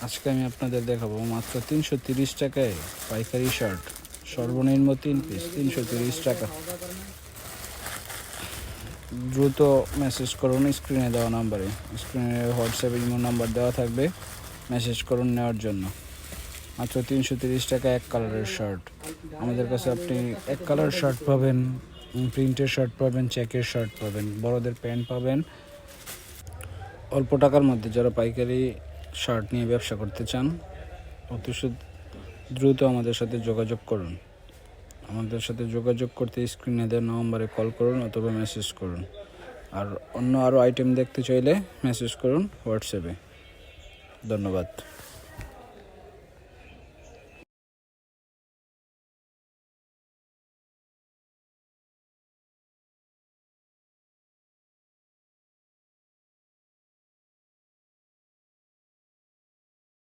আজকে আমি আপনাদের দেখাবো মাত্র 330 টাকায় পাইকারি শার্ট, সর্বনিম্ন 3 পিস 330 টাকা। দ্রুত মেসেজ করুন স্ক্রিনে দেওয়া নাম্বারে। স্ক্রিনে হোয়াটসঅ্যাপ ইমো নাম্বার দেওয়া থাকবে, মেসেজ করুন নেওয়ার জন্য। মাত্র 330 টাকা এক কালারের শার্ট। আমাদের কাছে আপনি এক কালার শার্ট পাবেন, প্রিন্টের শার্ট পাবেন, চেকের শার্ট পাবেন, বড়দের প্যান্ট পাবেন। অল্প টাকার মধ্যে যারা পাইকারি শার্ট নিয়ে ব্যবসা করতে চান অতি দ্রুত আমাদের সাথে যোগাযোগ করুন। আমাদের সাথে যোগাযোগ করতে স্ক্রিনে দেওয়া নম্বরে কল করুন অথবা মেসেজ করুন। আর অন্য আরও আইটেম দেখতে চাইলে মেসেজ করুন হোয়াটসঅ্যাপে। ধন্যবাদ।